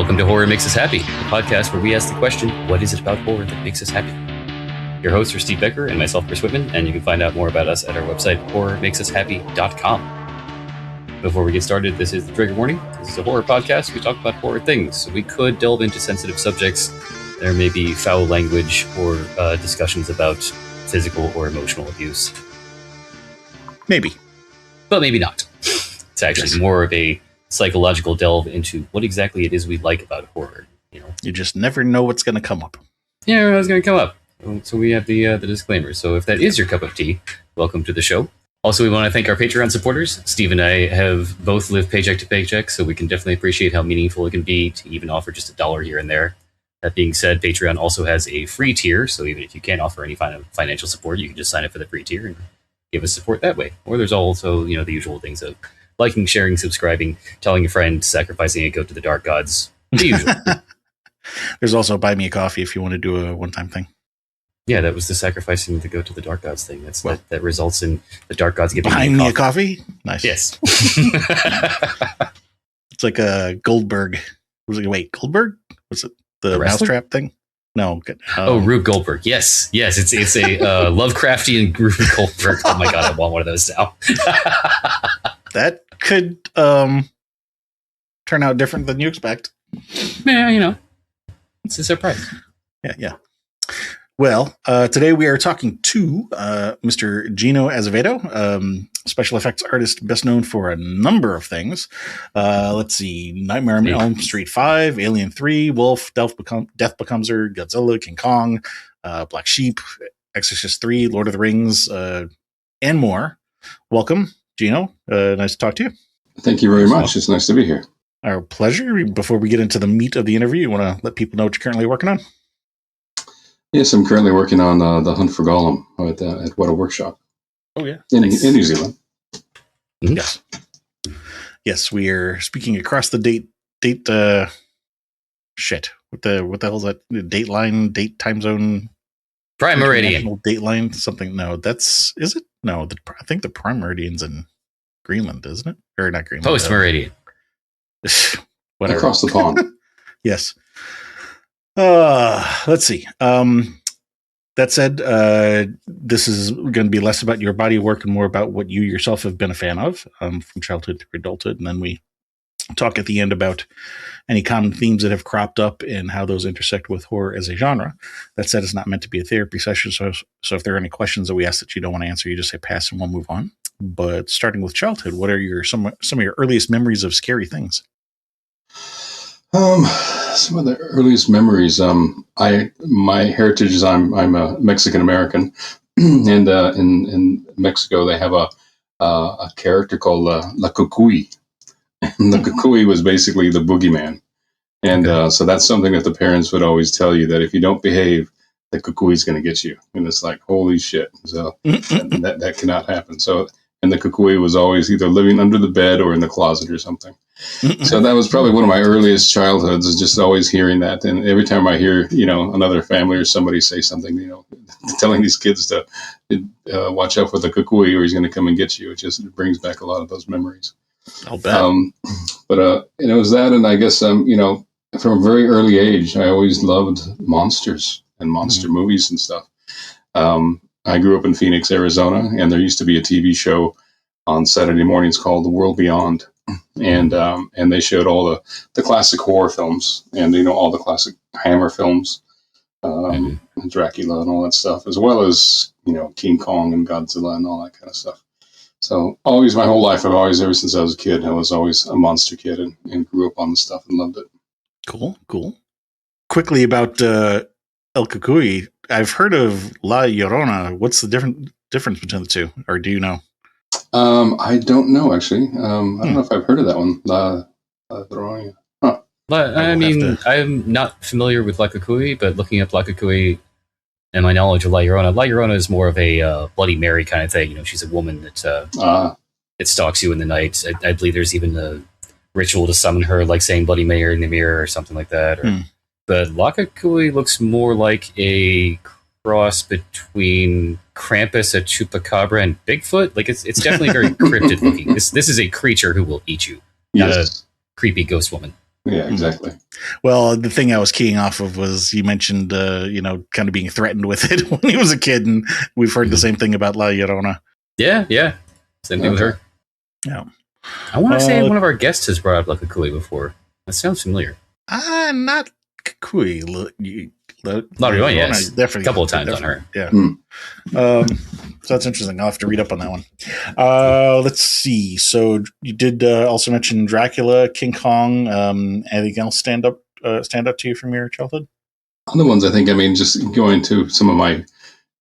Welcome to Horror Makes Us Happy, the podcast where we ask the question, what is it about horror that makes us happy? Your hosts are Steve Becker and myself, Chris Whitman, and you can find out more about us at our website, horrormakesushappy.com. Before we get started, this is the trigger warning. This is a horror podcast. We talk about horror things, so we could delve into sensitive subjects. There may be foul language or discussions about physical or emotional abuse. Maybe. But maybe not. It's actually more of a psychological delve into what exactly it is we like about horror. You just never know what's going to come up. You never know what's going to come up. So we have the disclaimer. So if that is your cup of tea, welcome to the show. Also, we want to thank our Patreon supporters. Steve and I have both lived paycheck to paycheck, so we can definitely appreciate how meaningful it can be to even offer just $1 here and there. That being said, Patreon also has a free tier, so even if you can't offer any financial support, you can just sign up for the free tier and give us support that way. Or there's also, the usual things of liking, sharing, subscribing, telling a friend, sacrificing a goat to the dark gods. The usual. There's also buy me a coffee if you want to do a one-time thing. Yeah, that was the sacrificing the goat to the dark gods thing. That results in the dark gods giving me a coffee. Nice. Yes. It's like a Goldberg. Goldberg? Was it the mousetrap thing? No. Rube Goldberg. Yes. It's a Lovecraftian Rube Goldberg. Oh my god, I want one of those now. That could turn out different than you expect. Yeah, it's a surprise. Yeah. Well, today we are talking to Mr. Gino Acevedo, special effects artist best known for a number of things. Let's see, Nightmare on Elm Street 5, Alien 3, Wolf, Death Becomes Her, Godzilla, King Kong, Black Sheep, Exorcist 3, Lord of the Rings, and more. Welcome, Gino. Nice to talk to you. Thank you very much. It's nice to be here. Our pleasure. Before we get into the meat of the interview, you want to let people know what you're currently working on? Yes, I'm currently working on The Hunt for Gollum at What a Workshop. Oh, yeah. In New Zealand. Yes. Yes, we are speaking across the date shit. What the hell is that? Date time zone? Prime Meridian. Date line? Something. No, is it? No, I think the Prime Meridian's in Greenland, isn't it? Or not Greenland. Post Meridian. Whatever. Across the pond. Yes. Let's see. That said, this is going to be less about your body of work and more about what you yourself have been a fan of, from childhood to adulthood. And then we talk at the end about any common themes that have cropped up and how those intersect with horror as a genre. That said, it's not meant to be a therapy session. So if there are any questions that we ask that you don't want to answer, you just say pass and we'll move on. But starting with childhood, what are some of your earliest memories of scary things? Some of the earliest memories. My heritage is I'm a Mexican American, and in Mexico they have a character called La Cucuy, and the Cucuy was basically the boogeyman, and so that's something that the parents would always tell you, that if you don't behave, the Cucuy is going to get you, and it's like, holy shit. So that cannot happen. So. And the Cucuy was always either living under the bed or in the closet or something. So that was probably one of my earliest childhoods, is just always hearing that. And every time I hear, another family or somebody say something, telling these kids to watch out for the Cucuy or he's going to come and get you, it just brings back a lot of those memories. I'll bet. But it was that. And I guess, from a very early age, I always loved monsters and monster movies and stuff. I grew up in Phoenix, Arizona, and there used to be a TV show on Saturday mornings called The World Beyond, and they showed all the classic horror films, and all the classic Hammer films, Dracula and all that stuff, as well as King Kong and Godzilla and all that kind of stuff. So always, my whole life, ever since I was a kid, I was always a monster kid and grew up on the stuff and loved it. Cool. Quickly about El Cucuy. I've heard of La Llorona. What's the difference between the two, or do you know? I don't know, actually. I don't know if I've heard of that one. La Llorona. Huh. But I'm not familiar with La Cucuy, but looking up La Cucuy and my knowledge of La Llorona is more of a Bloody Mary kind of thing. She's a woman that stalks you in the night. I believe there's even a ritual to summon her, like saying Bloody Mary in the mirror or something like that. But La Cucuy looks more like a cross between Krampus, a Chupacabra, and Bigfoot. Like it's definitely very cryptid looking. This is a creature who will eat you, not a creepy ghost woman. Yeah, exactly. Well, the thing I was keying off of was you mentioned, kind of being threatened with it when he was a kid, and we've heard the same thing about La Llorona. Yeah. Same thing with her. Yeah. I want to say one of our guests has brought up La Cucuy before. That sounds familiar. Not Cucuy. La Llorona, yes. Definitely. A couple of times on her. Yeah. So that's interesting. I'll have to read up on that one. Let's see. So you did also mention Dracula, King Kong. Anything else stand up to you from your childhood? Other ones, I think. I mean, just going to some of my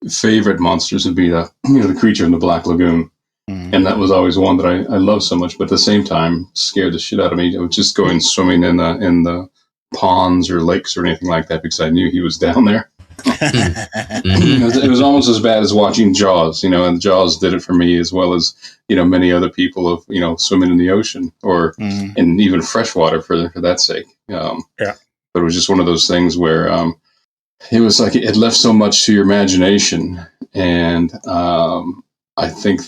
favorite monsters would be the creature in the Black Lagoon, and that was always one that I love so much. But at the same time, scared the shit out of me. I would just go and swimming in the ponds or lakes or anything like that because I knew he was down there. It was almost as bad as watching Jaws, and Jaws did it for me as well as, many other people of, swimming in the ocean or in even freshwater for that sake. But it was just one of those things where it was like it left so much to your imagination. And I think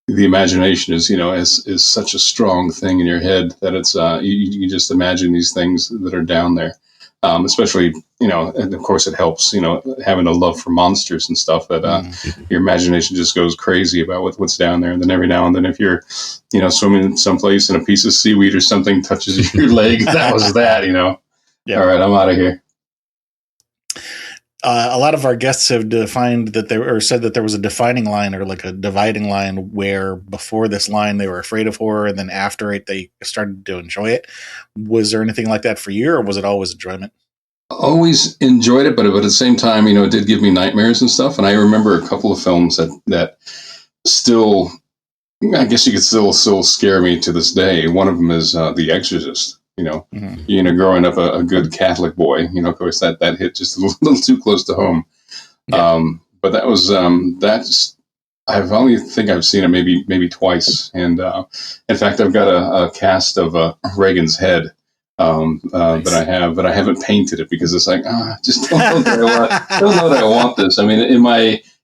the imagination is such a strong thing in your head that it's you just imagine these things that are down there. Especially, and of course it helps, having a love for monsters and stuff that your imagination just goes crazy about what's down there. And then every now and then if you're, swimming someplace and a piece of seaweed or something touches your leg, that was that, Yeah. All right, I'm out of here. A lot of our guests have defined that said that there was a defining line or like a dividing line where before this line they were afraid of horror and then after it they started to enjoy it. Was there anything like that for you, or was it always enjoyment? Always enjoyed it, but at the same time, it did give me nightmares and stuff. And I remember a couple of films that still, I guess you could still scare me to this day. One of them is The Exorcist. Growing up a good Catholic boy, of course that hit just a little too close to home. Yeah. But that was I've only think I've seen it maybe twice, and in fact I've got a cast of Reagan's head that I have, but I haven't painted it because it's like just don't know that I want this. I mean,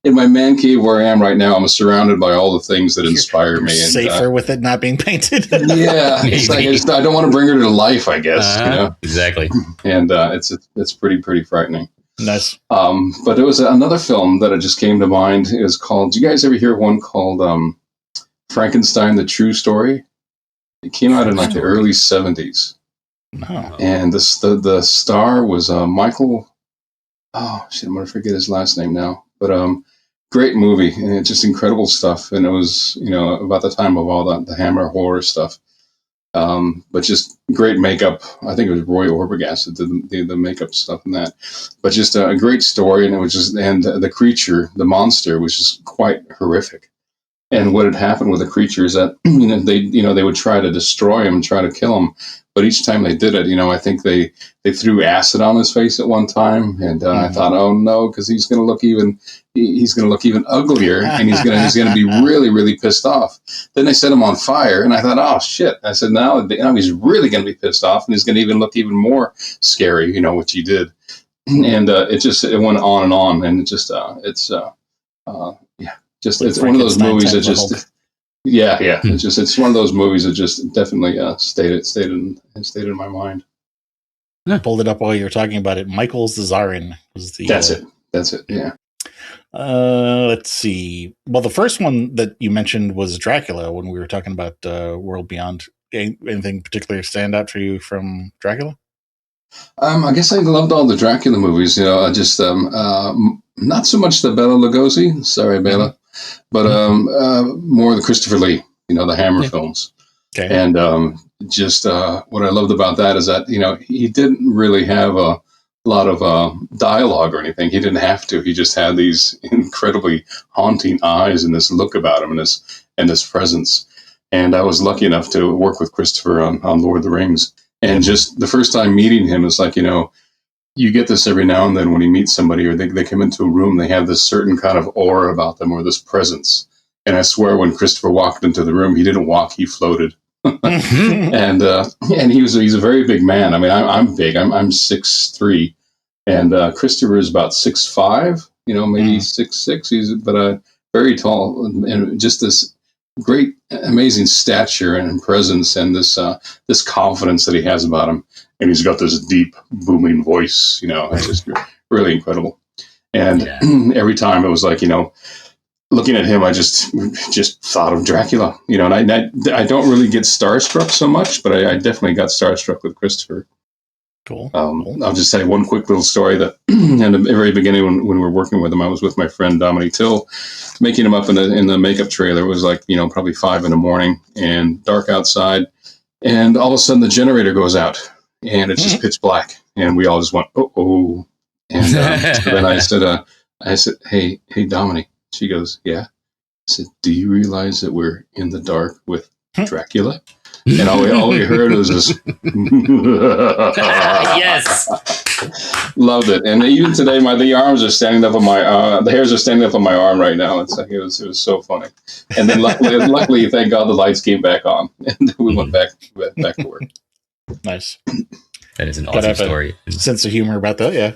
in my man cave where I am right now, I'm surrounded by all the things that inspire me. And safer with it not being painted. Yeah, it's like I don't want to bring her to life, I guess. Exactly. And it's pretty frightening. Nice. But there was another film that just came to mind. It was called. Do you guys ever hear one called Frankenstein: The True Story? It came out in like the early '70s. No. And the star was Michael. Oh shit, I'm gonna forget his last name now. But great movie, and it's just incredible stuff. And it was about the time of all the Hammer horror stuff. But just great makeup. I think it was Roy Orbogast that did the makeup stuff in that. But just a great story, and it was the creature, the monster, was just quite horrific. And what had happened with the creature is that they would try to destroy him, try to kill him, but each time they did it, I think they threw acid on his face at one time, and I thought, oh no, because he's going to look even uglier, and he's going to be really, really pissed off. Then they set him on fire, and I thought, oh shit! I said, now he's really going to be pissed off, and he's going to look even more scary, which he did, and it went on and on, and it's one of those movies that just. Yeah. It's one of those movies that just definitely stayed in my mind. I pulled it up while you were talking about it. Michael Zazarin was the. That's it. Yeah. Let's see. Well, the first one that you mentioned was Dracula when we were talking about World Beyond. Anything particularly stand out for you from Dracula? I guess I loved all the Dracula movies. I just not so much the Bela Lugosi. Sorry, Bela. But more the Christopher Lee, the Hammer films. Okay. And just what I loved about that is that, he didn't really have a lot of dialogue or anything. He didn't have to. He just had these incredibly haunting eyes and this look about him and this presence. And I was lucky enough to work with Christopher on Lord of the Rings. And just the first time meeting him, it's like, you get this every now and then when you meet somebody or they come into a room, they have this certain kind of aura about them or this presence. And I swear when Christopher walked into the room, he didn't walk, he floated. And he's a very big man. I mean, I'm big. I'm 6'3", and Christopher is about 6'5", maybe 6'6". He's very tall, and just this great, amazing stature and presence, and this confidence that he has about him. And he's got this deep, booming voice. It's just really incredible. And every time it was like, looking at him, I just thought of Dracula. And I don't really get starstruck so much, but I definitely got starstruck with Christopher. Cool. I'll just tell you one quick little story that in the very beginning when we were working with him, I was with my friend Dominique Till, making him up in the makeup trailer. It was like, probably 5 a.m. and dark outside. And all of a sudden the generator goes out and it's just pitch black. And we all just went, oh. And so then I said, hey, Dominique. She goes, yeah. I said, do you realize that we're in the dark with Dracula? And all we heard was this. Yes, loved it. And even today, the arms are standing up on my. The hairs are standing up on my arm right now. It's like it was so funny. And then luckily, thank God, the lights came back on, and we went back to work. Nice. That is an awesome story. Sense of humor about that, yeah.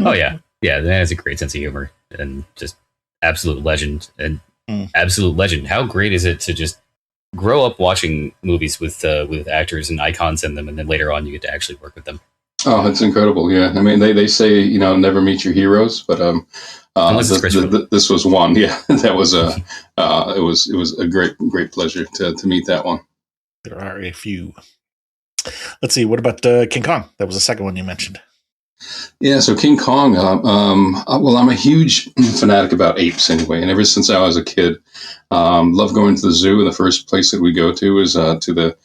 Oh yeah, that has a great sense of humor and just absolute legend absolute legend. How great is it to just grow up watching movies with actors and icons in them, and then later on you get to actually work with them. Oh, it's incredible. Yeah. I mean, they say, never meet your heroes, but this was one. Yeah. That was it was a great pleasure to meet that one. There are a few. Let's see. What about King Kong? That was the second one you mentioned. Yeah, so King Kong. Well, I'm a huge fanatic about apes anyway, and ever since I was a kid, love going to the zoo. And the first place that we go to is to the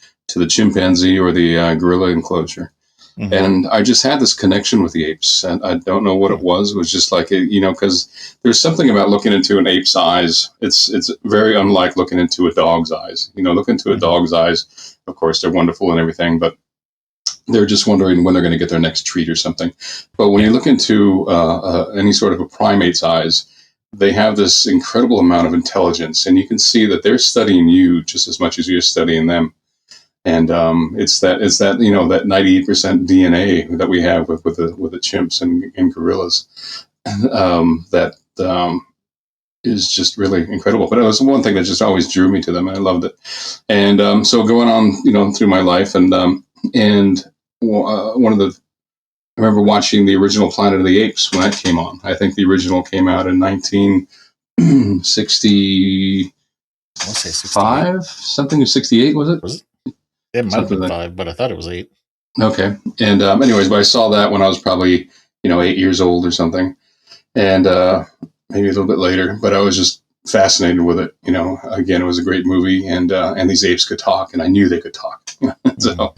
chimpanzee or the gorilla enclosure. Mm-hmm. And I just had this connection with the apes, and I don't know what it was. It was just like because there's something about looking into an ape's eyes. It's very unlike looking into a dog's eyes. Look into a dog's eyes. Of course, they're wonderful and everything, but they're just wondering when they're going to get their next treat or something. But when you look into any sort of a primate's eyes, they have this incredible amount of intelligence, and you can see that they're studying you just as much as you're studying them. And it's that that 98% DNA that we have with the chimps and gorillas that is just really incredible. But it was one thing that just always drew me to them, and I loved it. And so going on, through my life, and I remember watching the original Planet of the Apes when that came on. I think the original came out in 1960. I want to say 65, something, 68, was it? It might have been 5, but I thought it was 8. Okay. And anyways, but I saw that when I was probably, 8 years old or something. And maybe a little bit later, but I was just fascinated with it. Again, it was a great movie, and these apes could talk, and I knew they could talk. So,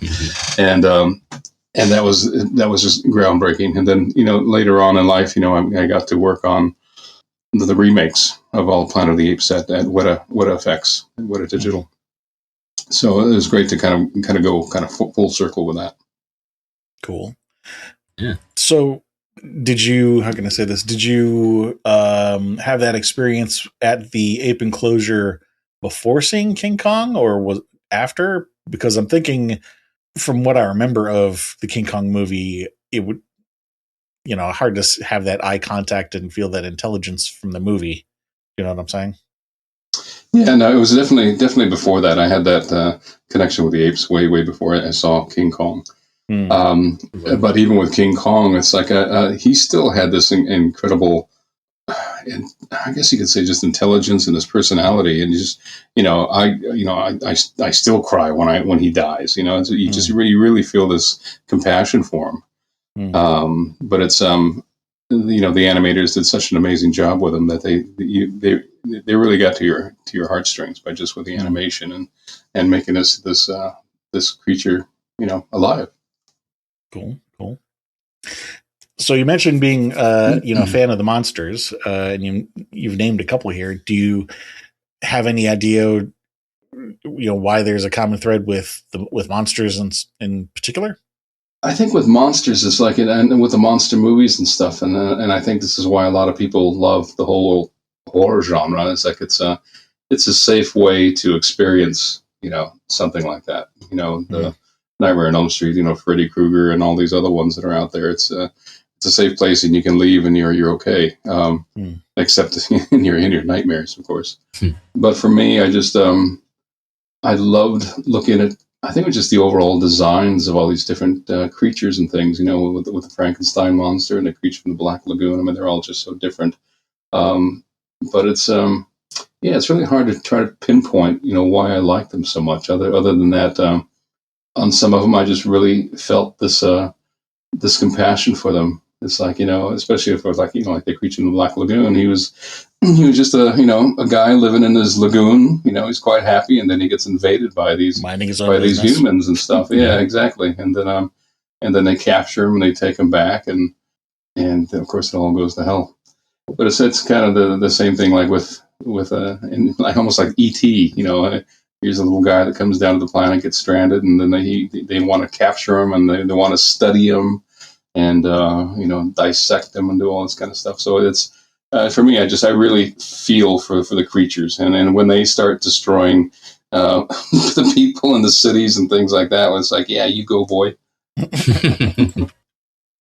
and that was just groundbreaking. And then, later on in life, I got to work on the remakes of all Planet of the Apes at Weta FX, Weta Digital. So it was great to kind of go full circle with that. Cool. Yeah. So did you, how can I say this? Did you have that experience at the ape enclosure before seeing King Kong, or was after? Because I'm thinking, from what I remember of the King Kong movie, it would, hard to have that eye contact and feel that intelligence from the movie. You know what I'm saying? Yeah, no, it was definitely before that. I had that connection with the apes way before I saw King Kong. But even with King Kong, it's like he still had this incredible, and I guess you could say just intelligence and his personality, and just I still cry when he dies. You just really feel this compassion for him. But it's the animators did such an amazing job with him that they really got to your heartstrings by just with the animation and making this creature alive. Cool. So you mentioned being a fan of the monsters, and you've named a couple here. Do you have any idea why there's a common thread with monsters in particular? I think with monsters, it's like, and with the monster movies and stuff, and I think this is why a lot of people love the whole horror genre. It's like it's a safe way to experience something like that. The Nightmare on Elm Street, Freddy Krueger, and all these other ones that are out there. It's it's a safe place and you can leave and you're okay. Except in your nightmares, of course. But for me, I loved looking at, I think it was just the overall designs of all these different creatures and things, with the Frankenstein monster and the creature from the Black Lagoon. I mean, they're all just so different. But it's really hard to try to pinpoint, why I like them so much. Other than that, on some of them, I just really felt this compassion for them. It's like, especially if it was like, like the creature in the Black Lagoon, he was just a guy living in his lagoon, he's quite happy. And then he gets invaded by these humans and stuff. Yeah, exactly. And then they capture him and they take him back. And of course it all goes to hell. But it's kind of the same thing, like with like almost like E.T., here's a little guy that comes down to the planet, gets stranded, and then they want to capture him and they want to study him and dissect them and do all this kind of stuff. So it's for me, I really feel for the creatures, and when they start destroying the people in the cities and things like that, it's like, yeah, you go, boy.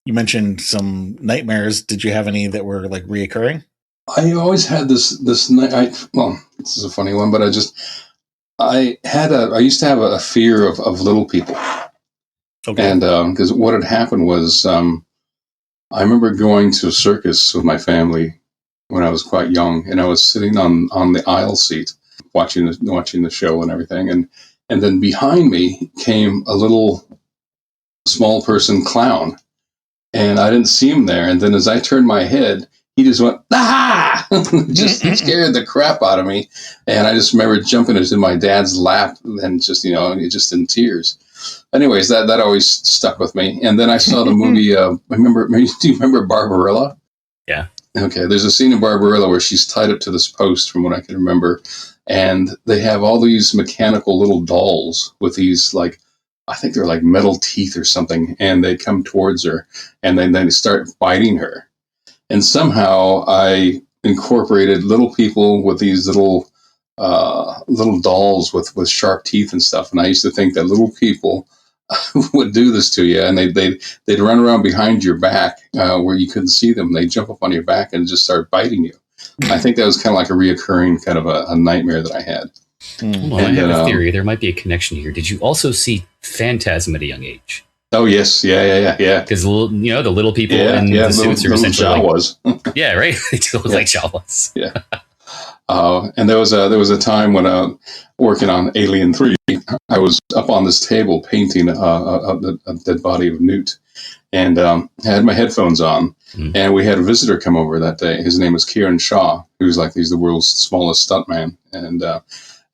You mentioned some nightmares. Did you have any that were like reoccurring? I always had this night. Well, this is a funny one, but I used to have a fear of little people. Okay. And because what had happened was, I remember going to a circus with my family when I was quite young, and I was sitting on the aisle seat watching the show and everything, and then behind me came a little small person clown, and I didn't see him there. And then as I turned my head, he just went, ah! Just scared the crap out of me. And I just remember jumping into my dad's lap and just in tears. Anyways, that always stuck with me. And then I saw the movie, do you remember Barbarella? Yeah. Okay, there's a scene in Barbarella where she's tied up to this post, from what I can remember. And they have all these mechanical little dolls with these, like, I think they're like metal teeth or something. And they come towards her and then they start biting her. And somehow I incorporated little people with these little dolls with sharp teeth and stuff. And I used to think that little people would do this to you, and they'd run around behind your back where you couldn't see them. They'd jump up on your back and just start biting you. I think that was kind of like a reoccurring kind of a nightmare that I had. Well, I have a theory. There might be a connection here. Did you also see Phantasm at a young age? Oh, yes. Yeah. Because, the little people in the suits are essentially Jawas. Yeah, right? They do look like Jawas. Yeah. And there was a time when working on Alien 3, I was up on this table painting a dead body of Newt, and had my headphones on, and we had a visitor come over that day. His name was Kieran Shaw. He's the world's smallest stuntman. And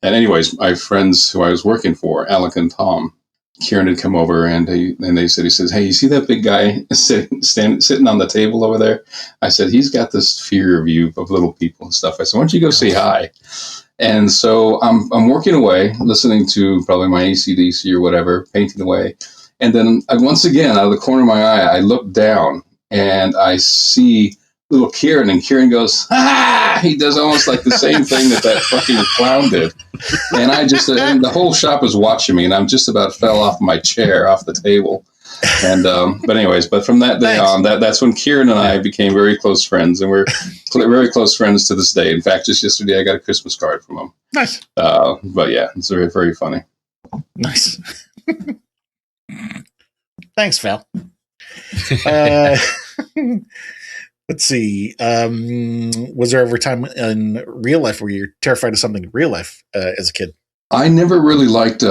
anyways, my friends who I was working for, Alec and Tom, Kieran had come over, and he says, hey, you see that big guy sitting on the table over there? I said, he's got this fear of little people and stuff. I said, why don't you go say hi? And so I'm working away, listening to probably my AC/DC or whatever, painting away. And then once again, out of the corner of my eye, I look down and I see little Kieran, and Kieran goes, ah! He does almost like the same thing that fucking clown did. And and the whole shop was watching me, and I'm just about fell off my chair, off the table. And, but from that day on, that's when Kieran and I became very close friends, and we're very close friends to this day. In fact, just yesterday, I got a Christmas card from him. Nice. But yeah, it's very, very funny. Nice. Thanks, Val. Let's see. Was there ever a time in real life where you're terrified of something in real life as a kid? I never really liked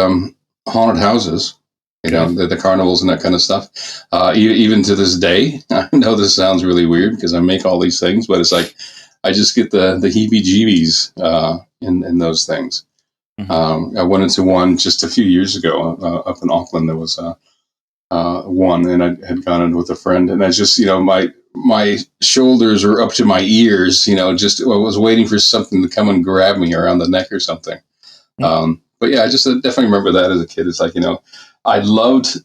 haunted houses, the carnivals and that kind of stuff. Even to this day, I know this sounds really weird because I make all these things, but it's like I just get the heebie-jeebies in those things. Mm-hmm. I went into one just a few years ago up in Auckland. There was one, and I had gone in with a friend, and I just, my shoulders were up to my ears, just I was waiting for something to come and grab me around the neck or something. Mm-hmm. But yeah, I just definitely remember that as a kid. It's like, I loved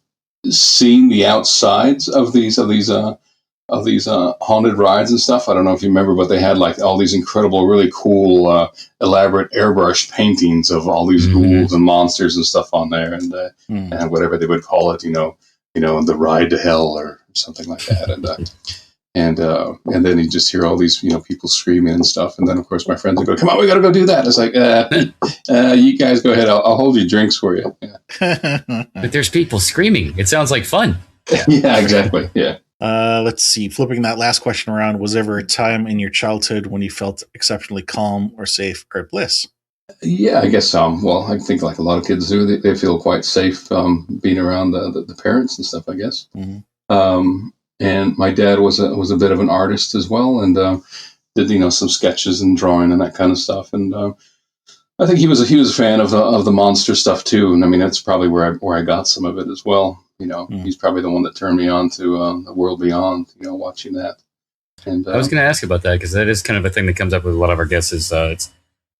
seeing the outsides of these haunted rides and stuff. I don't know if you remember, but they had like all these incredible, really cool, elaborate airbrush paintings of all these ghouls and monsters and stuff on there, and whatever they would call it, the ride to hell or something like that. And then you just hear all these, people screaming and stuff. And then, of course, my friends would go, come on, we got to go do that. It's like, you guys go ahead. I'll hold you drinks for you. Yeah. But there's people screaming. It sounds like fun. Yeah, exactly. Yeah. Let's see. Flipping that last question around, was there ever a time in your childhood when you felt exceptionally calm or safe or at bliss? Yeah, I guess. Well, I think like a lot of kids do, they feel quite safe being around the parents and stuff, I guess. Mm-hmm. And my dad was a bit of an artist as well, and did some sketches and drawing and that kind of stuff. And I think he was a fan of the monster stuff too. And I mean, that's probably where I got some of it as well. He's probably the one that turned me on to the World Beyond. Watching that. And I was going to ask about that because that is kind of a thing that comes up with a lot of our guests. Is it's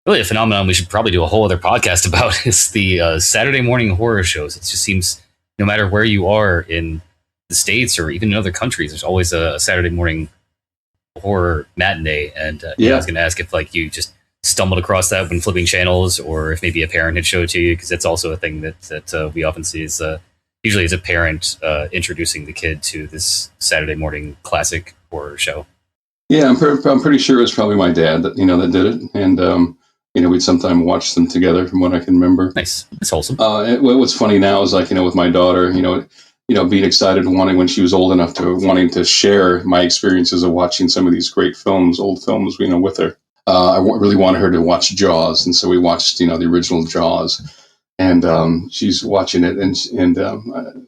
really a phenomenon we should probably do a whole other podcast about. It's the Saturday morning horror shows. It just seems no matter where you are in the States or even in other countries, there's always a Saturday morning horror matinee. And I was going to ask if like you just stumbled across that when flipping channels, or if maybe a parent had showed it to you, because that's also a thing that we often see is usually as a parent introducing the kid to this Saturday morning classic horror show. Yeah, I'm pretty sure it was probably my dad that that did it, and we'd sometimes watch them together, from what I can remember. Nice, that's wholesome. What's funny now is like with my daughter, being excited and wanting, when she was old enough, to wanting to share my experiences of watching some of these great films, old films, with her. I really wanted her to watch Jaws, and so we watched, the original Jaws, and she's watching it, and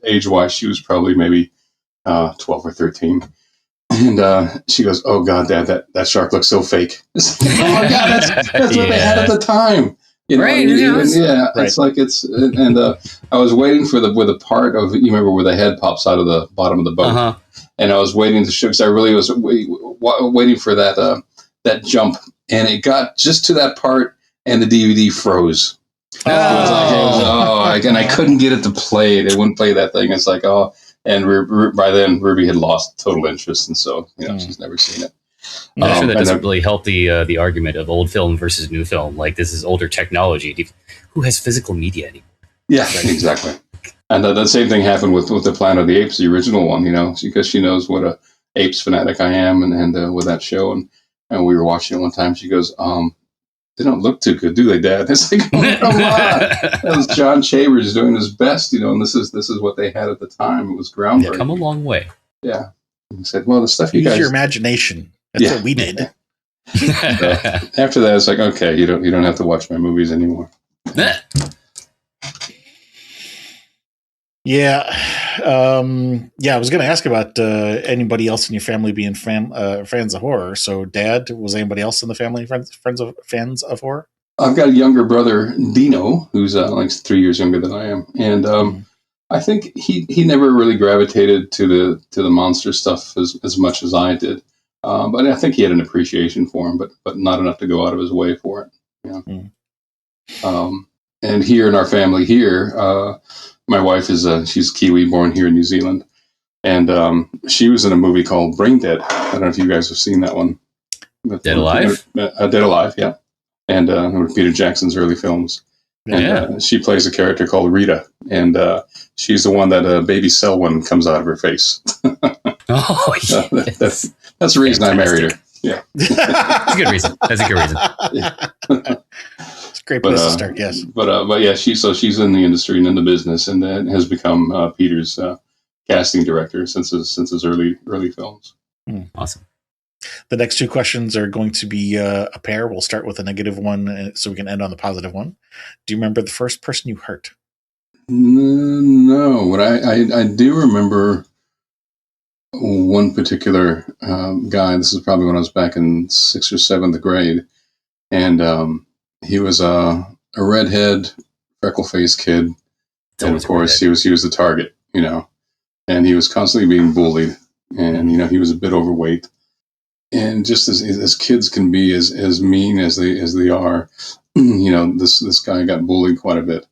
age-wise, she was probably maybe 12 or 13, and she goes, "Oh God, Dad, that shark looks so fake." Oh my God, that's what they had at the time. Right? It's like and I was waiting for the part of, you remember, where the head pops out of the bottom of the boat, and I was waiting to show, because I really was waiting for that jump, and it got just to that part, and the DVD froze. And I couldn't get it to play. It wouldn't play that thing. It's like, and by then Ruby had lost total interest, and so she's never seen it. I'm sure that doesn't really help the argument of old film versus new film. Like, this is older technology. Who has physical media anymore? Yeah, right, exactly. And the same thing happened with the Planet of the Apes, the original one. Because she knows what a apes fanatic I am, and with that show, and we were watching it one time. She goes, "They don't look too good, do they, Dad?" It's like, oh, come on. That was John Chambers doing his best, and this is what they had at the time. It was groundbreaking. Come a long way. Yeah. And he said, "Well, the stuff you use guys, your imagination." That's what we did. After that, it's like, okay, you don't have to watch my movies anymore. Yeah. I was going to ask about anybody else in your family being fans of horror. So, Dad, was anybody else in the family fans of horror? I've got a younger brother, Gino, who's like 3 years younger than I am, and I think he never really gravitated to the monster stuff as much as I did. But I think he had an appreciation for him, but not enough to go out of his way for it. And here in our family here, my wife is she's Kiwi, born here in New Zealand, and she was in a movie called Brain Dead. I don't know if you guys have seen that one. Dead Alive? Dead Alive, yeah. And one of Peter Jackson's early films. And she plays a character called Rita, and she's the one that Baby Selwyn comes out of her face. Oh, yes. That's the reason I married her. Yeah. That's a good reason. Yeah. It's a great place to start, yes. But yeah, she's in the industry and in the business, and has become Peter's casting director since his early films. Awesome. The next two questions are going to be a pair. We'll start with a negative one so we can end on the positive one. Do you remember the first person you hurt? No, but I do remember one particular guy. This is probably when I was back in 6th or 7th grade, and he was a redhead, freckle-faced kid, and of course he was the target, and he was constantly being bullied, and he was a bit overweight. And just as kids can be, as mean as they are, this guy got bullied quite a bit.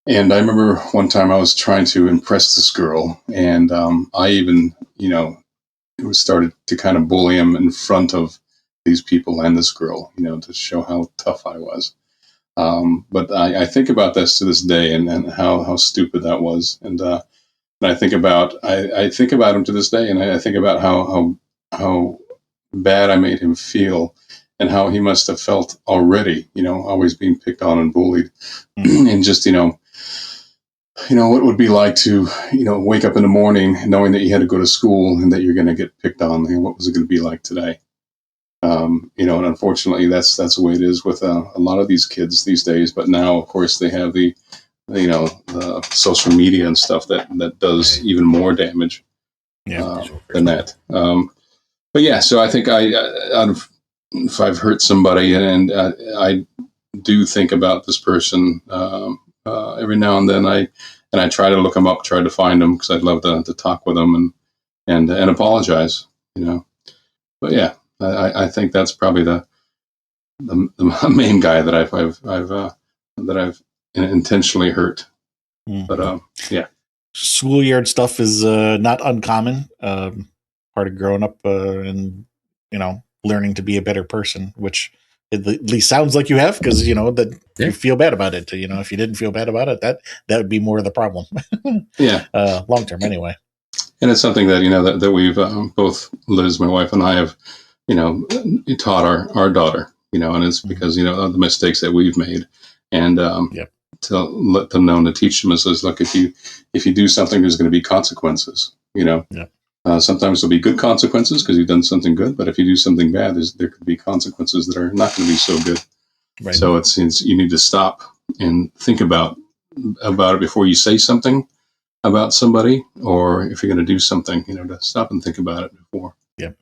And I remember one time I was trying to impress this girl, and I even, started to kind of bully him in front of these people and this girl, to show how tough I was. But I think about this to this day, and how stupid that was. And And I think about him to this day, and I think about how bad I made him feel, and how he must have felt already. Always being picked on and bullied, and just what it would be like to wake up in the morning knowing that you had to go to school and that you're going to get picked on. What was it going to be like today? And unfortunately, that's the way it is with a lot of these kids these days. But now, of course, they have the social media and stuff that does even more damage than that. But yeah, so I think if I've hurt somebody, and I do think about this person every now and then. I try to look them up, try to find them, because I'd love to talk with them and apologize. But yeah, I think that's probably the main guy that I've intentionally hurt. But yeah, schoolyard stuff is not uncommon. Part of growing up and learning to be a better person, which at least sounds like you have, because that you feel bad about it. If you didn't feel bad about it, that would be more of the problem. Yeah, long term anyway. And it's something that that we've both Liz, my wife, and I have taught our daughter. And it's because of the mistakes that we've made, and to let them know and to teach them is look, if you do something, there's going to be consequences. Sometimes there'll be good consequences because you've done something good, but if you do something bad, there could be consequences that are not going to be so good. Right. So it's you need to stop and think about it before you say something about somebody, or if you're going to do something, to stop and think about it before. Yeah.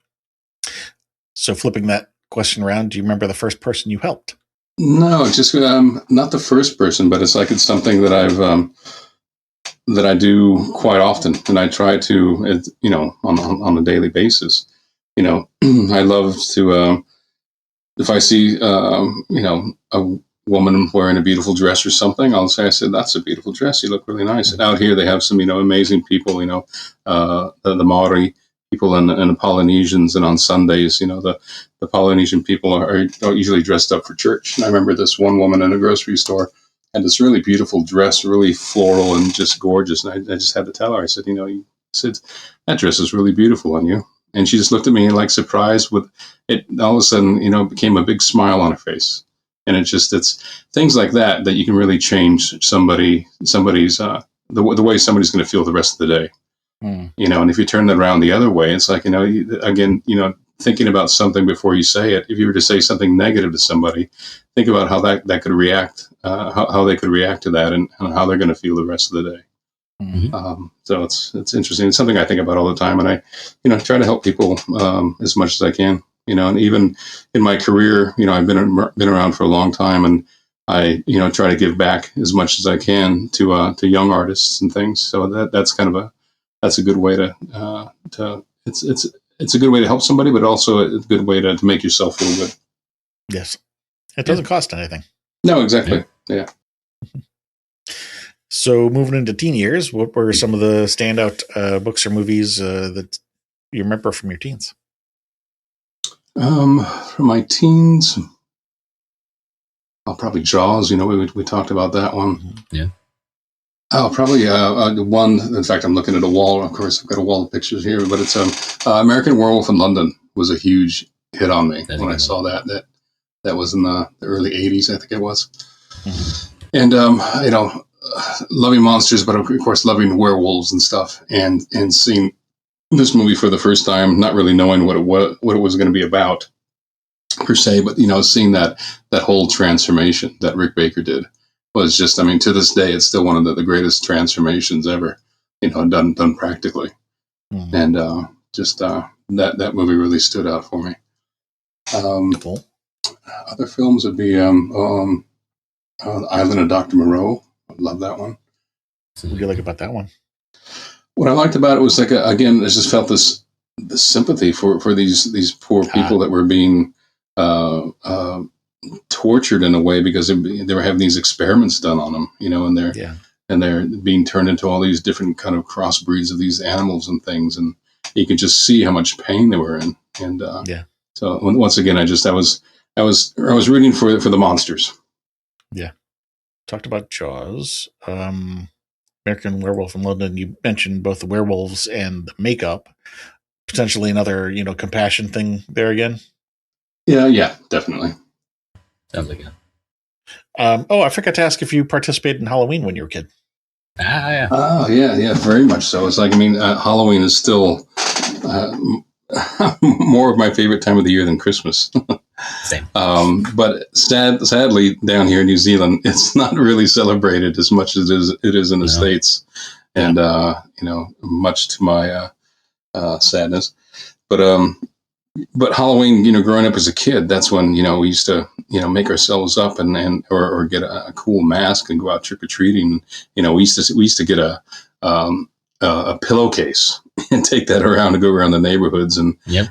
So flipping that question around, do you remember the first person you helped? No, just not the first person, but it's something that that I do quite often, and I try to, on a daily basis. I love to, if I see, a woman wearing a beautiful dress or something, I said, "That's a beautiful dress. You look really nice." And out here, they have some, amazing people. The Maori people and the Polynesians, and on Sundays, the Polynesian people are usually dressed up for church. And I remember this one woman in a grocery store had this really beautiful dress, really floral and just gorgeous. And I just had to tell her, I said, that dress is really beautiful on you. And she just looked at me like surprised with it. All of a sudden, it became a big smile on her face. And it's things like that you can really change somebody's, the way somebody's going to feel the rest of the day. And if you turn that around the other way, it's like, again, thinking about something before you say it. If you were to say something negative to somebody, think about how that could react, how they could react to that, and how they're going to feel the rest of the day. Mm-hmm. So it's interesting. It's something I think about all the time, and I, try to help people as much as I can. And even in my career, I've been around for a long time, and I, try to give back as much as I can to young artists and things. So that's a good way to it's a good way to help somebody, but also a good way to make yourself feel good. Yes. It doesn't cost anything. No, exactly. Yeah. So moving into teen years, what were some of the standout books or movies that you remember from your teens? From my teens, probably Jaws. We talked about that one. Yeah. Oh, probably one. In fact, I'm looking at a wall. Of course, I've got a wall of pictures here, but it's American Werewolf in London was a huge hit on me when I saw that. That was in the early '80s, I think it was. Mm-hmm. And loving monsters, but of course loving werewolves and stuff, and seeing this movie for the first time, not really knowing what it was going to be about per se, but seeing that whole transformation that Rick Baker did was just, to this day, it's still one of the greatest transformations ever, done practically. Mm-hmm. And just that movie really stood out for me. Cool. Other films would be Island of Dr. Moreau. I love that one. What do you like about that one? What I liked about it was I just felt this sympathy for these poor people that were being tortured in a way because they were having these experiments done on them, and they're being turned into all these different kind of crossbreeds of these animals and things, and you could just see how much pain they were in. And so once again, I was rooting for the monsters. Yeah. Talked about Jaws. American Werewolf in London, you mentioned both the werewolves and the makeup. Potentially another, compassion thing there again. Yeah, definitely. Sounds like it. I forgot to ask if you participated in Halloween when you were a kid. Yeah. Oh, yeah, very much so. It's like, Halloween is still more of my favorite time of the year than Christmas. Same. But sadly, down here in New Zealand, it's not really celebrated as much as it is in the States. And, much to my sadness. But Halloween, growing up as a kid, that's when, we used to, make ourselves up or get a cool mask and go out trick or treating. We used to get a pillowcase and take that around to go around the neighborhoods and have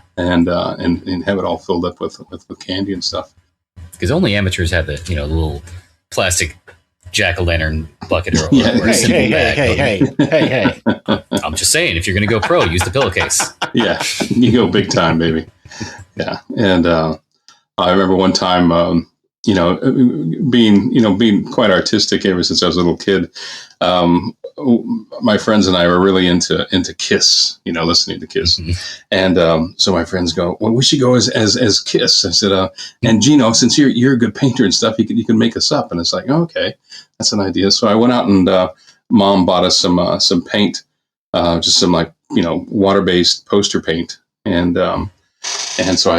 it all filled up with candy and stuff. Because only amateurs have the little plastic jack-o'-lantern bucket or Hey. I'm just saying, if you're going to go pro, use the pillowcase. Yeah, you go big time, baby. Yeah, and I remember one time, being quite artistic ever since I was a little kid. My friends and I were really into Kiss, listening to Kiss, and so my friends go, "Well, we should go as Kiss." I said, "And Gino, since you're a good painter and stuff, you can make us up." And it's like, oh, okay, that's an idea. So I went out and Mom bought us some paint, just some water-based poster paint, and so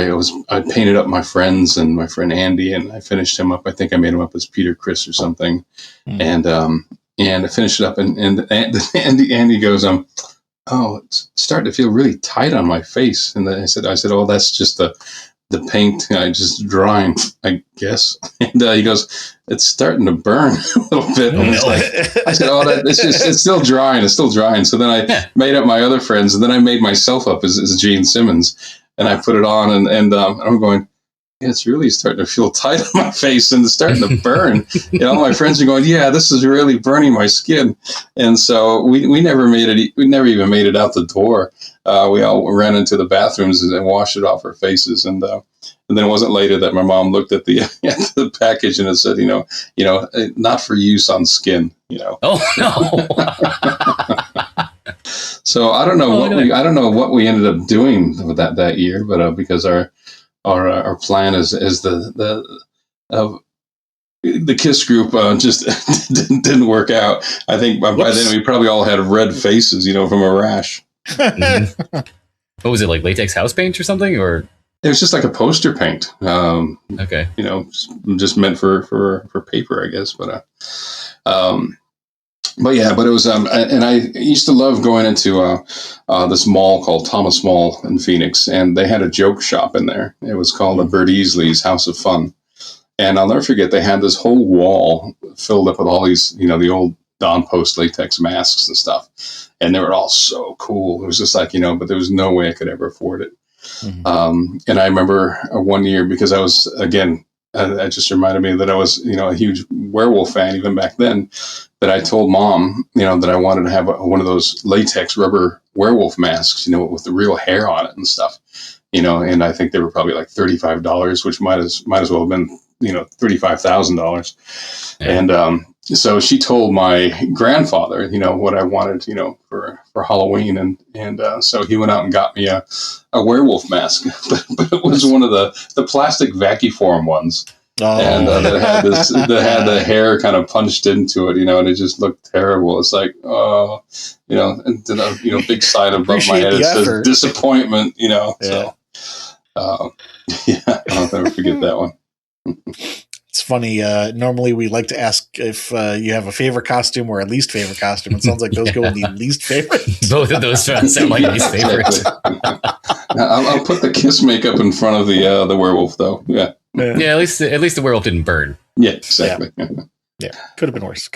I painted up my friends and my friend Andy, and I finished him up. I think I made him up as Peter Criss or something, and I finished it up, and Andy goes, "Oh, it's starting to feel really tight on my face." And then I said, "Oh, that's just the paint, just drying, I guess." And he goes, "It's starting to burn a little bit." And I said, "Oh, it's still drying. It's still drying." So then I made up my other friends, and then I made myself up as Gene Simmons, and I put it on, and I'm going, "Yeah, it's really starting to feel tight on my face, and it's starting to burn." My friends are going, "Yeah, this is really burning my skin." And so we never made it. We never even made it out the door. We all ran into the bathrooms and washed it off our faces. And then it wasn't later that my mom looked at the package and it said, "Not for use on skin." Oh no. So I don't know what we ended up doing with that year, but because our plan is the KISS group just didn't work out. I think by then we probably all had red faces, from a rash. What was it, like latex house paint or something, or? It was just like a poster paint. Okay. Just meant for paper, I guess. But it was, and I used to love going into this mall called Thomas Mall in Phoenix, and they had a joke shop in there. It was called the Bert Easley's House of Fun. And I'll never forget, they had this whole wall filled up with all these, the old Don Post latex masks and stuff. And they were all so cool. It was just like, but there was no way I could ever afford it. Mm-hmm. And I remember one year, because I was, again, that just reminded me that I was, a huge werewolf fan even back then, that I told Mom, that I wanted to have one of those latex rubber werewolf masks, with the real hair on it and stuff, and I think they were probably like $35, which might as well have been, $35,000. Yeah. And so she told my grandfather, what I wanted, for Halloween. And so he went out and got me a werewolf mask, but it was one of the plastic vacuform ones. Oh. And that had the hair kind of punched into it, and it just looked terrible. It's like, and then a big sign above my head, it says disappointment, Yeah. So, I'll never forget that one. It's funny. Normally we like to ask if you have a favorite costume or a least favorite costume. It sounds like those go in the least favorite. Both of those sound like least favorite. I'll put the KISS makeup in front of the werewolf, though. Yeah. At least the werewolf didn't burn. Yeah, exactly. Yeah. Could have been worse.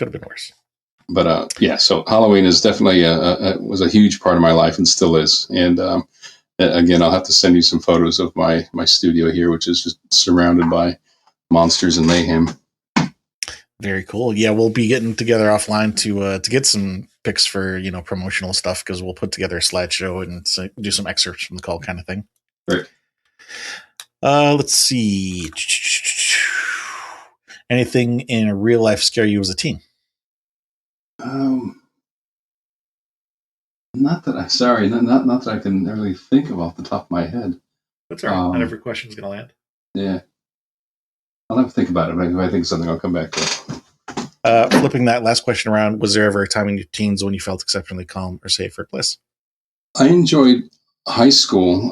But so Halloween is definitely was a huge part of my life and still is. And again, I'll have to send you some photos of my studio here, which is just surrounded by monsters and mayhem. Very cool. Yeah, we'll be getting together offline to get some pics for promotional stuff, because we'll put together a slideshow and do some excerpts from the call, kind of thing. Right. Let's see. Anything in real life scare you as a teen? Not that I, sorry, not that I can really think of off the top of my head. That's all right. Not every question's going to land. Yeah. I'll have to think about it. If I think of something, I'll come back to it. Flipping that last question around, was there ever a time in your teens when you felt exceptionally calm or safe or bliss? I enjoyed high school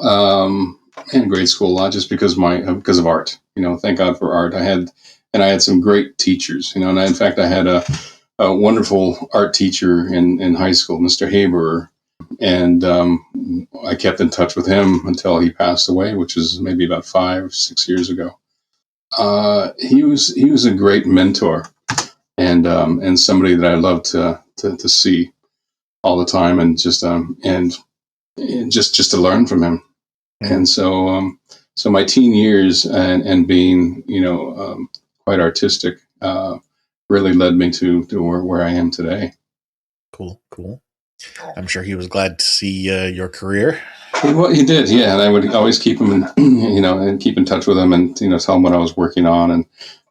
and grade school a lot just because of art. Thank God for art. I had some great teachers. And in fact, I had a wonderful art teacher in high school, Mr. Haber, and I kept in touch with him until he passed away, which is maybe about 5-6 years ago. He was a great mentor and somebody that I loved to see all the time, and just to learn from him. And so my teen years and being quite artistic really led me to where I am today. Cool. I'm sure he was glad to see your career. He did, yeah. And I would always keep him, and keep in touch with him, and tell him what I was working on, and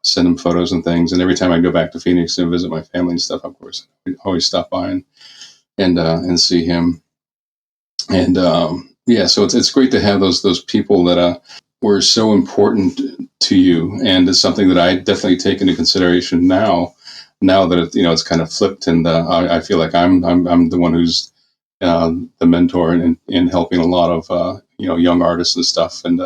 send him photos and things. And every time I go back to Phoenix and visit my family and stuff, of course, I always stop by and see him. And so it's great to have those people that were so important to you, and it's something that I definitely take into consideration now that it's kind of flipped, and I feel like I'm the one who's the mentor in helping a lot of young artists and stuff, and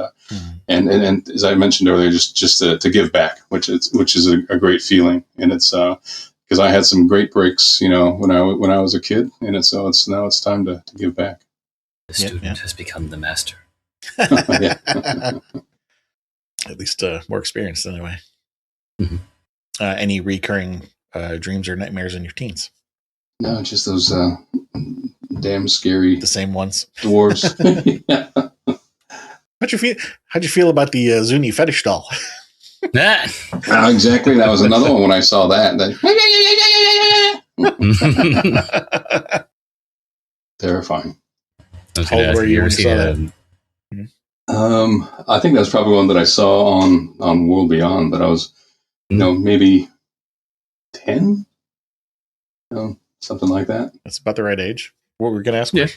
as I mentioned earlier, just to give back, which is a great feeling, and it's because I had some great breaks, when I was a kid, and now it's time to give back. The student has become the master. At least more experienced, anyway. Mm-hmm. Any recurring dreams or nightmares in your teens? No, just those damn scary, the same ones, dwarves. Yeah. How'd you feel about the Zuni fetish doll? Exactly. That was another one when I saw that. Terrifying. How old were you when you saw that? I think that's probably one that I saw on World Beyond, but I was, maybe 10, something like that. That's about the right age. What were we going to ask? Yeah.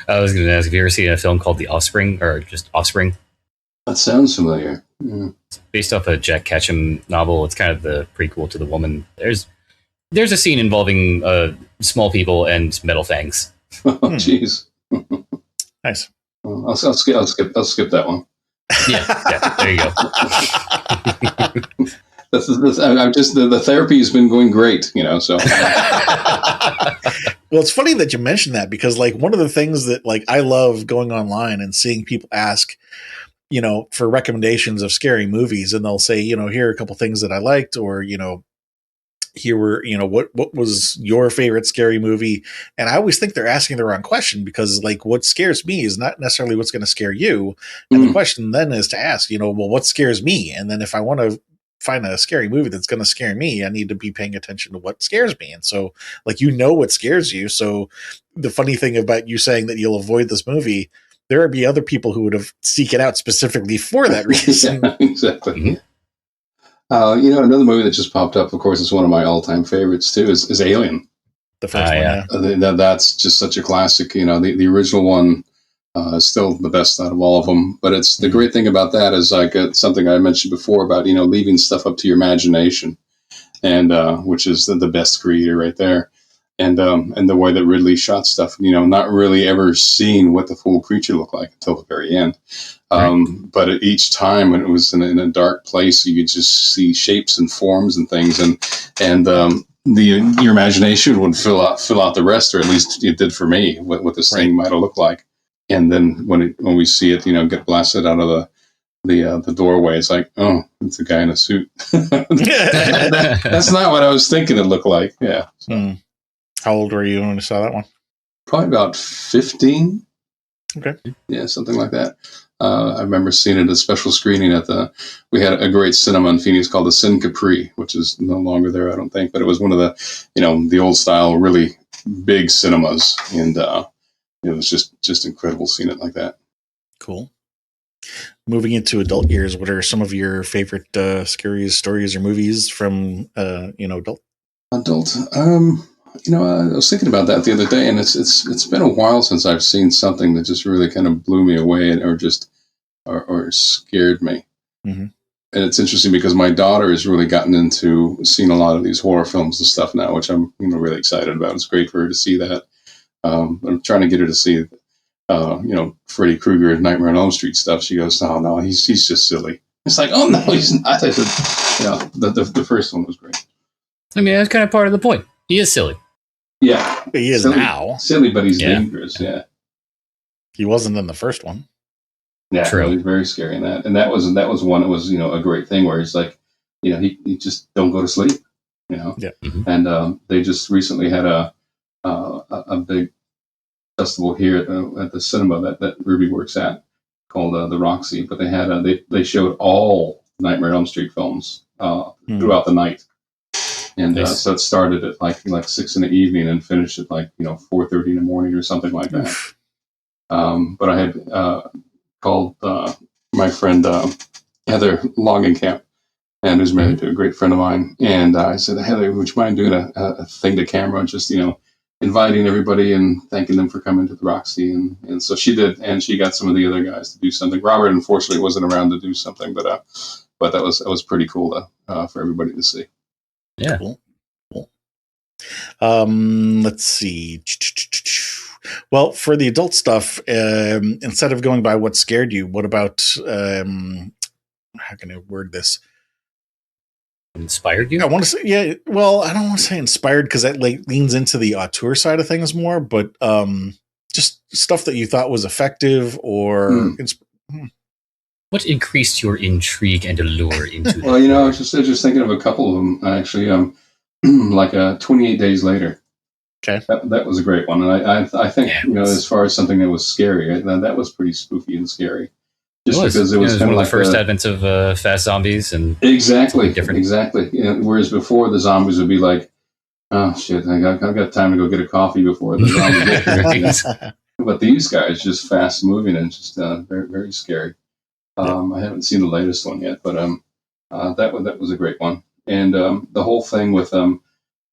I was going to ask, have you ever seen a film called The Offspring, or just Offspring? That sounds familiar. Yeah. It's based off a Jack Ketchum novel. It's kind of the prequel to The Woman. There's a scene involving small people and metal fangs. Oh, jeez. Nice. I'll skip that one. Yeah, there you go. I'm just the therapy has been going great, so. Well, it's funny that you mentioned that, because like one of the things that like I love going online and seeing people ask, for recommendations of scary movies, and they'll say, here are a couple things that I liked, or here were, what was your favorite scary movie? And I always think they're asking the wrong question, because like what scares me is not necessarily what's going to scare you. And the question then is to ask, well, what scares me? And then if I want to find a scary movie that's going to scare me, I need to be paying attention to what scares me. And so like, what scares you. So the funny thing about you saying that you'll avoid this movie, there would be other people who would have seek it out specifically for that reason. Yeah, exactly. Mm-hmm. Another movie that just popped up, of course, is one of my all-time favorites too, is Alien. The first one, yeah. That's just such a classic. The original one is still the best out of all of them. But it's the great thing about that is like something I mentioned before about leaving stuff up to your imagination, and which is the best creator right there. And the way that Ridley shot stuff, not really ever seeing what the full creature looked like until the very end. But at each time when it was in a dark place, you could just see shapes and forms and things, and your imagination would fill out the rest, or at least it did for me, what this thing might have looked like. And then when we see it, get blasted out of the doorway, it's like, oh, it's a guy in a suit. That's not what I was thinking it looked like. Yeah. So. How old were you when you saw that one? Probably about 15. Okay. Yeah, something like that. I remember seeing it at a special screening we had a great cinema in Phoenix called the Sin Capri, which is no longer there, I don't think, but it was one of the, the old style, really big cinemas. And it was just incredible seeing it like that. Cool. Moving into adult years, what are some of your favorite scary stories or movies from, adult? Adult. I was thinking about that the other day, and it's been a while since I've seen something that just really kind of blew me away, or scared me. Mm-hmm. And it's interesting because my daughter has really gotten into seeing a lot of these horror films and stuff now, which I'm really excited about. It's great for her to see that. I'm trying to get her to see, Freddy Krueger and Nightmare on Elm Street stuff. She goes, "Oh no, he's just silly." It's like, "Oh no, he's not." I said, the first one was great. I mean, that's kind of part of the point. He is silly. Yeah, He is now. Silly, but he's dangerous. Yeah, he wasn't in the first one. Yeah, True. He's very scary in that, and that was one. It was a great thing where it's like, he just don't go to sleep. Yeah. Mm-hmm. And they just recently had a big festival here at the cinema that Ruby works at, called the Roxy. But they had they showed all Nightmare on Elm Street films throughout the night, and Nice. so it started at like 6 in the evening and finished at 4:30 in the morning or something like that. But I had called my friend Heather Longenkamp, and who's married to a great friend of mine. And I said, "Heather, would you mind doing a thing to camera, just inviting everybody and thanking them for coming to the Roxy?" And so she did, and she got some of the other guys to do something. Robert, unfortunately, wasn't around to do something, but that was pretty cool for everybody to see. Yeah. Cool. Let's see. Well, for the adult stuff, instead of going by what scared you, what about how can I word this? Inspired you? I want to say, yeah. Well, I don't want to say inspired because that leans into the auteur side of things more, but just stuff that you thought was effective or. What increased your intrigue and allure into? Well, I was just thinking of a couple of them actually. Like 28 Days Later. Okay, that was a great one, and I think as far as something that was scary, that was pretty spooky and scary. Just because it was kind one of like the first advents of fast zombies, and exactly. different. Whereas before the zombies would be like, "Oh shit, I got time to go get a coffee before the zombies get here." But these guys just fast moving and just very, very scary. I haven't seen the latest one yet, but that was a great one. And the whole thing with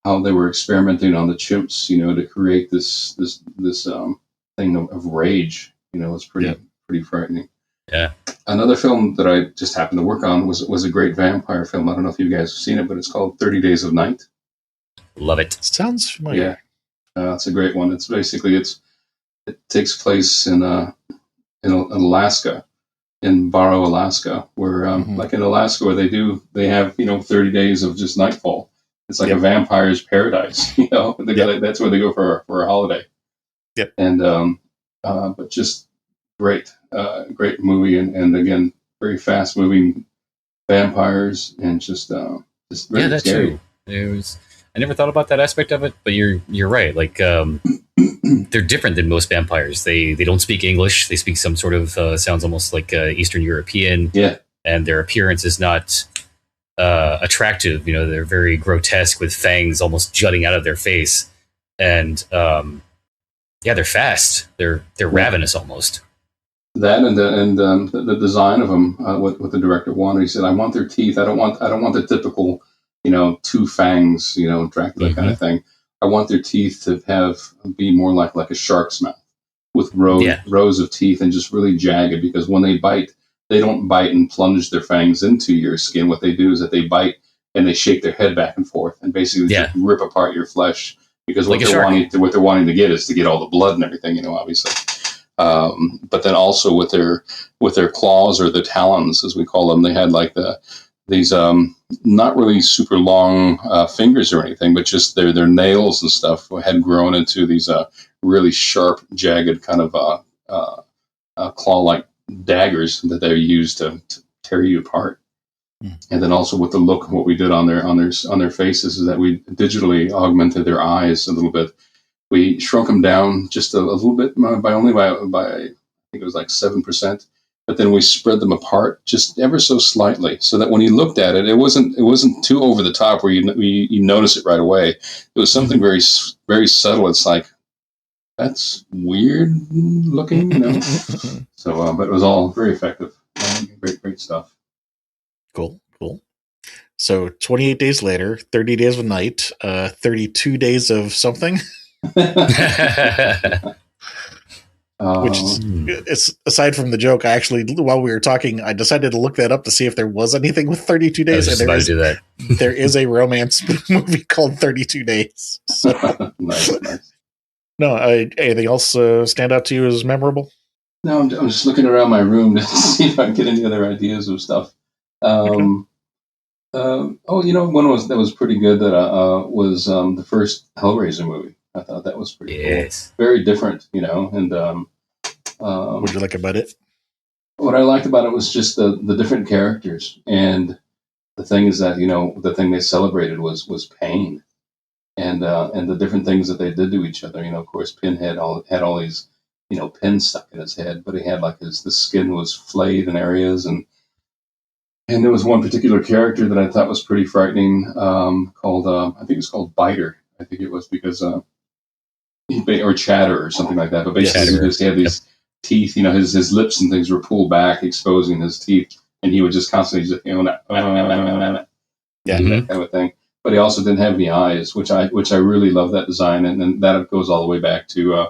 how they were experimenting on the chimps, to create this thing of rage, was pretty frightening. Yeah. Another film that I just happened to work on was a great vampire film. I don't know if you guys have seen it, but it's called 30 Days of Night. Love it. Sounds familiar. Yeah, it's a great one. It's basically it takes place in Alaska. In Barrow, Alaska, where like in Alaska, where they have 30 days of just nightfall. It's like a vampire's paradise. That's where they go for a holiday. Yep. And but just great movie, and again very fast moving vampires, and just very that's scary. True. I never thought about that aspect of it, but you're right. Like they're different than most vampires. They don't speak English. They speak some sort of sounds almost like Eastern European. Yeah. And their appearance is not attractive. They're very grotesque with fangs almost jutting out of their face. And they're fast. They're ravenous almost. That and the design of them, what the director wanted. He said, "I want their teeth. I don't want the typical, two fangs, Dracula kind of thing. I want their teeth to be more like a shark's mouth, with rows of teeth and just really jagged. Because when they bite, they don't bite and plunge their fangs into your skin. What they do is that they bite and they shake their head back and forth and basically just rip apart your flesh. Because what they're wanting to get is to get all the blood and everything, obviously." But then also with their claws, or the talons, as we call them, they had like these not really super long fingers or anything, but just their nails and stuff had grown into these really sharp, jagged kind of claw-like daggers that they used to tear you apart. And then also with the look, what we did on their faces is that we digitally augmented their eyes a little bit. We shrunk them down just a little bit by I think it was like 7%, but then we spread them apart just ever so slightly, so that when you looked at it, it wasn't too over the top where you notice it right away. It was something very, very subtle. It's like, that's weird looking, So, but it was all very effective. Great stuff. Cool. So 28 days later, 30 days of night, 32 days of something, which is, it's aside from the joke. I actually, while we were talking, I decided to look that up to see if there was anything with 32 I days. was just about to do that. There is a romance movie called 32 Days. So, Nice. no, anything else stand out to you as memorable? No, I'm just looking around my room to see if I can get any other ideas of stuff. One that was pretty good that was the first Hellraiser movie. I thought that was pretty cool. Very different, and What'd you like about it? What I liked about it was just the different characters, and the thing is that the thing they celebrated was pain, and the different things that they did to each other. Of course, Pinhead had all these pins stuck in his head, but he had the skin was flayed in areas, and there was one particular character that I thought was pretty frightening, called I think it's called Biter. I think it was because or Chatter or something like that. But basically, he had these teeth. His lips and things were pulled back, exposing his teeth, and he would just constantly just that kind of thing. But he also didn't have any eyes, which I really love that design, and that goes all the way back to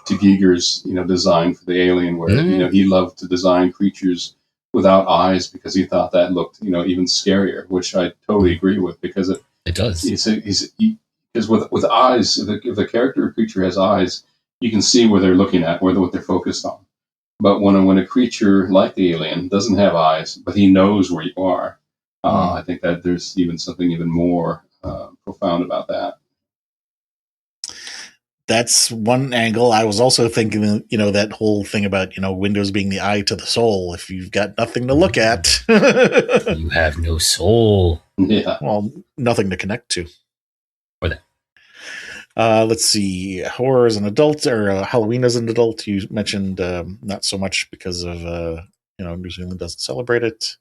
Giger's design for the alien, where he loved to design creatures without eyes because he thought that looked even scarier, which I totally agree with, because it does. Because with eyes, if a character or creature has eyes, you can see where they're looking at, what they're focused on. But when a creature like the alien doesn't have eyes, but he knows where you are, I think that there's something even more profound about that. That's one angle. I was also thinking, that whole thing about, Windows being the eye to the soul. If you've got nothing to look at, you have no soul. Yeah. Well, nothing to connect to. Or that. Let's see. Horror as an adult, or Halloween as an adult. You mentioned not so much because of New Zealand doesn't celebrate it.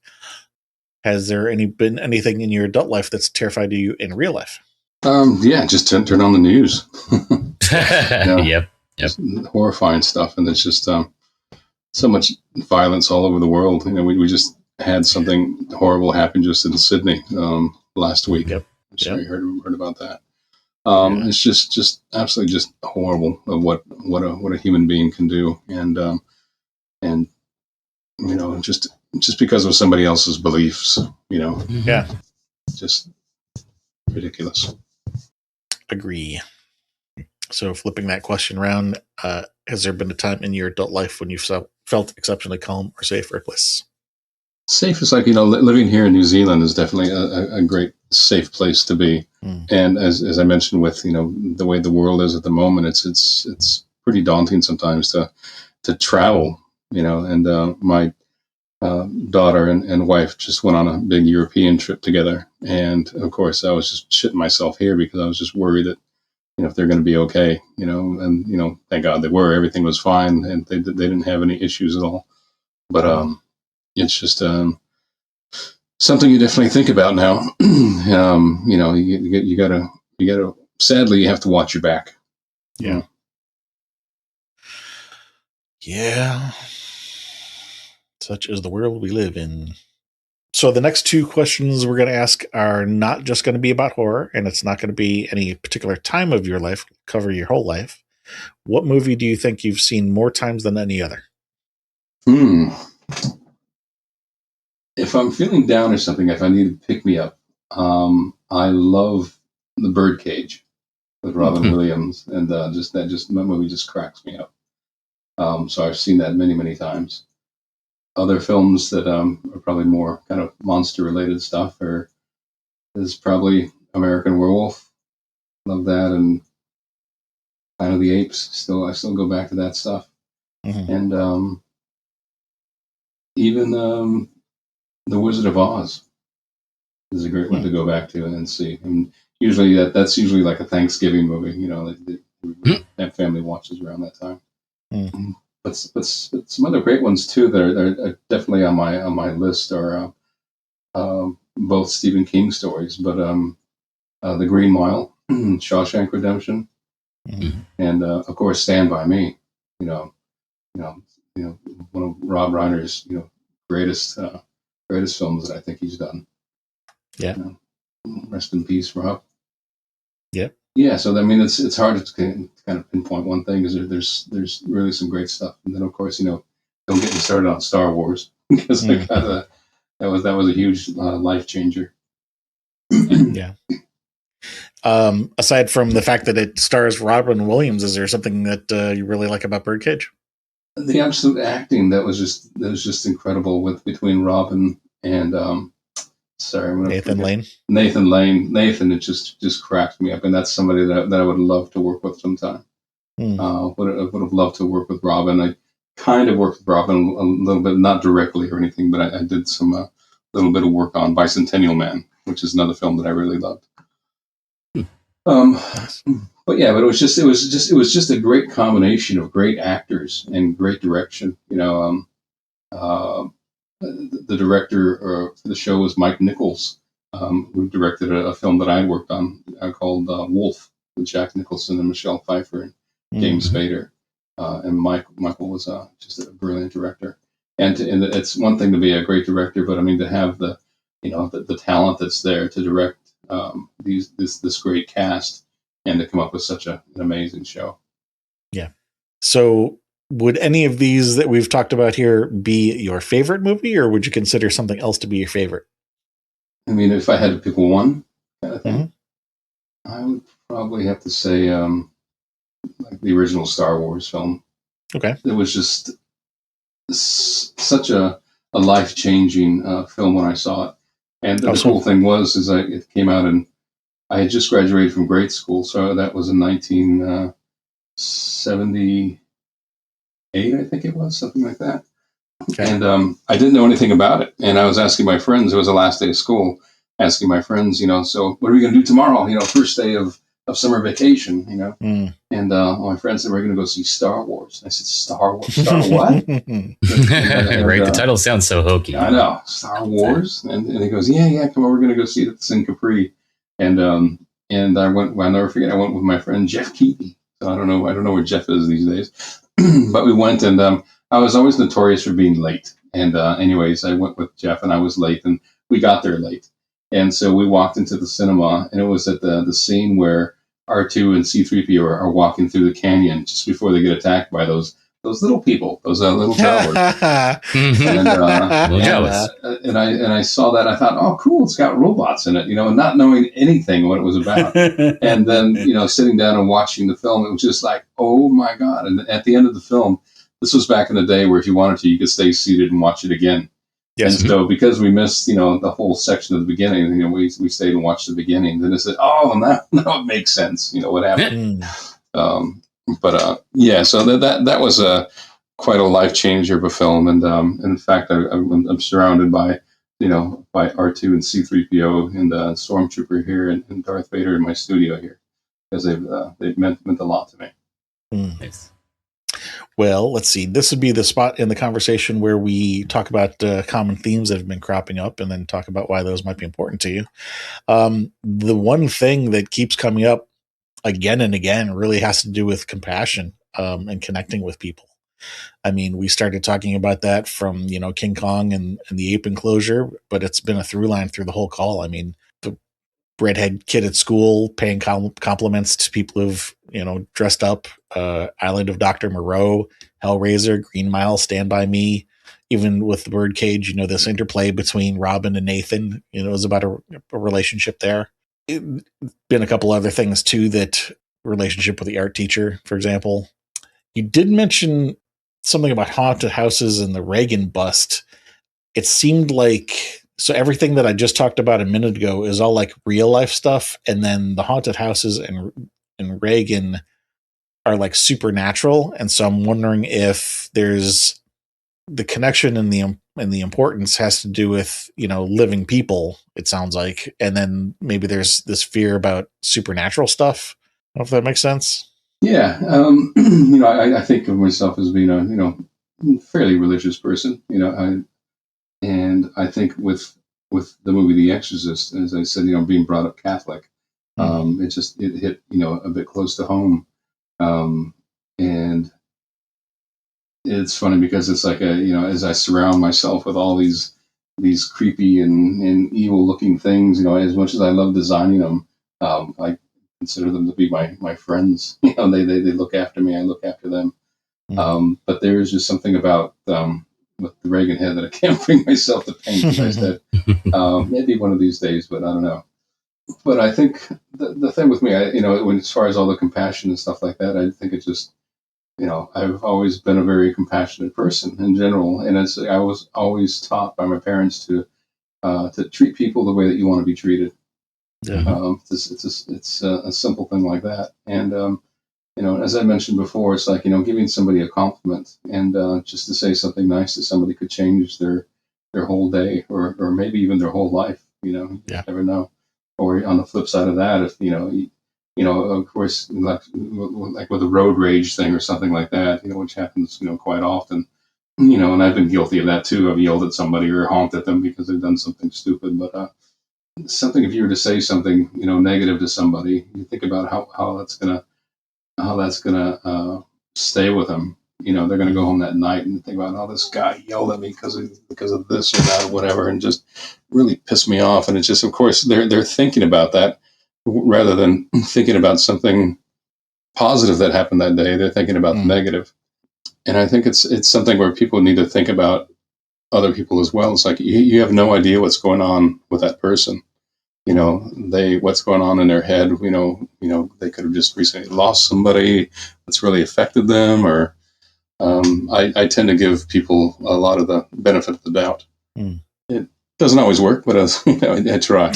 Has there been anything in your adult life that's terrified you in real life? Just turn on the news. Yep. Horrifying stuff, and there's just so much violence all over the world. We just had something horrible happen just in Sydney last week. Yep. I'm sure you heard about that. It's just absolutely just horrible of what a human being can do, and just because of somebody else's beliefs, just ridiculous. Agree. So flipping that question around, has there been a time in your adult life when you felt exceptionally calm or safe or bliss? Safe is living here in New Zealand is definitely a great safe place to be. And as I mentioned, with the way the world is at the moment, it's pretty daunting sometimes to travel. And my daughter and wife just went on a big European trip together, and of course I was just shitting myself here because I was just worried that if they're going to be okay, and thank God they were. Everything was fine, and they didn't have any issues at all. But it's just something you definitely think about now. You gotta. Sadly, you have to watch your back. Yeah. Yeah. Such is the world we live in. So the next two questions we're going to ask are not just going to be about horror, and it's not going to be any particular time of your life, cover your whole life. What movie do you think you've seen more times than any other? If I'm feeling down or something, if I need to pick me up, I love The Birdcage with Robin Williams, and that movie just cracks me up. So I've seen that many, many times. Other films that are probably more kind of monster-related stuff is probably American Werewolf. Love that, and Planet of the Apes. I still go back to that stuff, and even The Wizard of Oz is a great one to go back to and see. And usually that's usually like a Thanksgiving movie. That family watches around that time. But some other great ones too that are definitely on my list are both Stephen King stories, but The Green Mile, Shawshank Redemption, and of course Stand by Me. One of Rob Reiner's greatest films that I think he's done. Yeah. Rest in peace, Rob. Yep. Yeah. So I mean, it's hard to kind of pinpoint one thing because there's really some great stuff, and then of course don't get me started on Star Wars because that was a huge life changer. Yeah. Aside from the fact that it stars Robin Williams, is there something that you really like about Birdcage? The absolute acting that was just incredible between Robin and Nathan Lane. Nathan, it just cracked me up, and that's somebody that I would love to work with sometime. Would have loved to work with Robin. I kind of worked with Robin a little bit, not directly or anything, but I did some little bit of work on Bicentennial Man, which is another film that I really loved. Nice. But it was just a great combination of great actors and great direction. The director for the show was Mike Nichols, who directed a film that I worked on called Wolf with Jack Nicholson and Michelle Pfeiffer and James Spader. And Michael was just a brilliant director. And it's one thing to be a great director, but I mean to have the talent that's there to direct this great cast and to come up with such an amazing show. Yeah. So would any of these that we've talked about here be your favorite movie, or would you consider something else to be your favorite? I mean, if I had to pick one kind of thing, I would probably have to say like the original Star Wars film. Okay. It was just such a life-changing film when I saw it. And the cool thing was it came out and I had just graduated from grade school, so that was in 1978, I think it was, something like that. Okay. And I didn't know anything about it, and I was asking my friends. It was the last day of school. Asking my friends, so what are we going to do tomorrow? First day of summer vacation. And my friends said we're going to go see Star Wars. I said Star Wars, Star what? Right, the title sounds so hokey. I know, Star Wars, and he goes, yeah, come on, we're going to go see it at Sin Capri. And I went. I'll never forget. I went with my friend Jeff Keating. So I don't know where Jeff is these days, but we went, and I was always notorious for being late. And anyways, I went with Jeff, and I was late, and we got there late. And so we walked into the cinema, and it was at the scene where R2 and C-3PO are walking through the canyon just before they get attacked by those little people, those little towers. And I saw that. I thought, oh, cool, it's got robots in it, not knowing anything what it was about. And then, sitting down and watching the film, it was just like, oh my God. And at the end of the film, this was back in the day where if you wanted to, you could stay seated and watch it again. Yes. And so because we missed, the whole section of the beginning, we stayed and watched the beginning. Then I said, oh, now it makes sense, what happened. So that was quite a life changer of a film. And in fact, I'm surrounded by R2 and C-3PO and Stormtrooper here and Darth Vader in my studio here because they've meant a lot to me. Nice. Well, let's see. This would be the spot in the conversation where we talk about common themes that have been cropping up and then talk about why those might be important to you. The one thing that keeps coming up again and again really has to do with compassion and connecting with people. I mean, we started talking about that from, King Kong and the ape enclosure, but it's been a through line through the whole call. I mean, the redhead kid at school paying compliments to people who've, dressed up, Island of Dr. Moreau, Hellraiser, Green Mile, Stand By Me, even with the Birdcage, this interplay between Robin and Nathan, is about a relationship there. Been a couple other things too, that relationship with the art teacher, for example. You did mention something about haunted houses and the Reagan bust. It seemed like, so everything that I just talked about a minute ago is all like real life stuff. And then the haunted houses and Reagan are like supernatural. And so I'm wondering if there's the connection and the importance has to do with, living people, it sounds like. And then maybe there's this fear about supernatural stuff. I don't know if that makes sense. Yeah. I think of myself as being a, fairly religious person, and I think with the movie The Exorcist, as I said, being brought up Catholic, it hit, a bit close to home. And it's funny because it's like as I surround myself with all these these creepy and evil looking things. As much as I love designing them, I consider them to be my friends. They look after me. I look after them. But there is just something about with the Reagan head that I can't bring myself to paint. As I said, maybe one of these days, but I don't know. But I think the thing with me, when as far as all the compassion and stuff like that, I think it's just, I've always been a very compassionate person in general, and I was always taught by my parents to treat people the way that you want to be treated. Yeah. It's a simple thing like that, and as I mentioned before, it's like giving somebody a compliment and just to say something nice to somebody could change their whole day or maybe even their whole life. You never know. Or on the flip side of that, if of course, like with a road rage thing or something like that, which happens, quite often, and I've been guilty of that too. I've yelled at somebody or honked at them because they've done something stupid. But if you were to say something, negative to somebody, you think about how that's gonna stay with them. They're gonna go home that night and think about, oh, this guy yelled at me because of this or that or whatever, and just really piss me off. And it's just, of course, they're thinking about that rather than thinking about something positive that happened that day. They're thinking about the negative. And I think it's something where people need to think about other people as well. It's like you have no idea what's going on with that person. What's going on in their head. They could have just recently lost somebody that's really affected them, or I tend to give people a lot of the benefit of the doubt. It doesn't always work, but I try.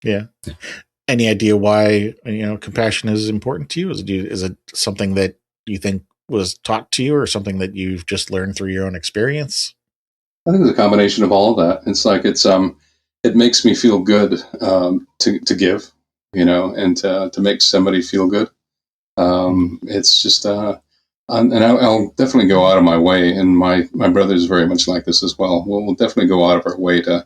Yeah. Any idea why compassion is important to you? Is it something that you think was taught to you, or something that you've just learned through your own experience? I think it's a combination of all of that. It's like it makes me feel good to give, and to make somebody feel good. It's just, and I'll definitely go out of my way. And my brother is very much like this as well. We'll definitely go out of our way to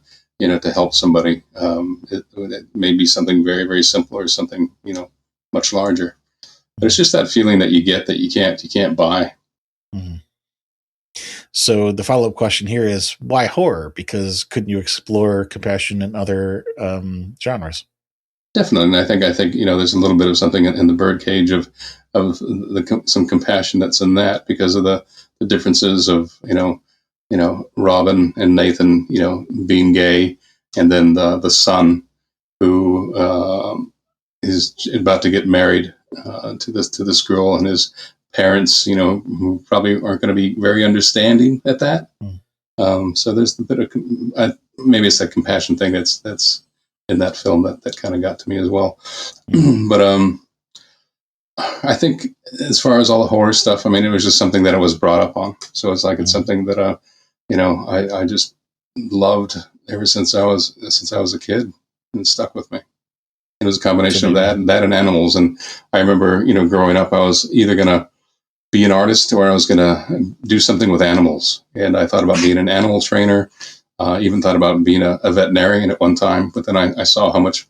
help somebody. It may be something very, very simple or something, much larger. But it's just that feeling that you get that you can't buy. Mm-hmm. So the follow-up question here is, why horror? Because couldn't you explore compassion in other genres? Definitely, and I think there's a little bit of something in the birdcage of some compassion that's in that, because of the differences of Robin and Nathan being gay, and then the son who is about to get married to this girl, and his parents, who probably aren't going to be very understanding at that. So there's a bit of maybe it's that compassion thing that's in that film that kind of got to me as well. But I think as far as all the horror stuff, I mean, it was just something that I was brought up on. So it's like it's something that I just loved ever since I was a kid, and it stuck with me. It was a combination of that and animals. And I remember, growing up, I was either going to be an artist or I was going to do something with animals. And I thought about being an animal trainer. Even thought about being a veterinarian at one time, but then I saw how much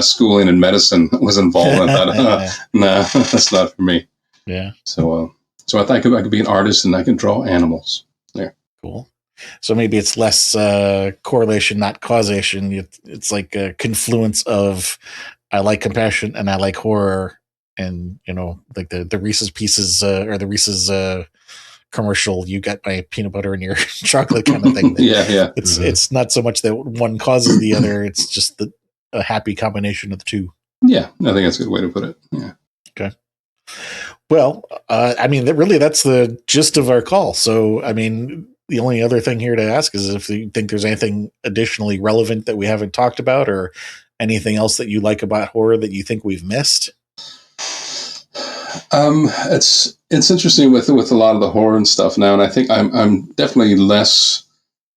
schooling and medicine was involved. And I thought, nah, that's not for me. Yeah. So I thought I could be an artist and I could draw animals. Yeah. Cool. So maybe it's less correlation, not causation. It's like a confluence of, I like compassion and I like horror, and like the Reese's Pieces or the Reese's commercial, you got my peanut butter and your chocolate kind of thing. Yeah. It's not so much that one causes the other; it's just a happy combination of the two. Yeah, I think that's a good way to put it. Yeah. Okay. Well, I mean, that's the gist of our call. So, I mean, the only other thing here to ask is if you think there's anything additionally relevant that we haven't talked about, or anything else that you like about horror that you think we've missed. It's interesting with a lot of the horror and stuff now, and I think I'm definitely less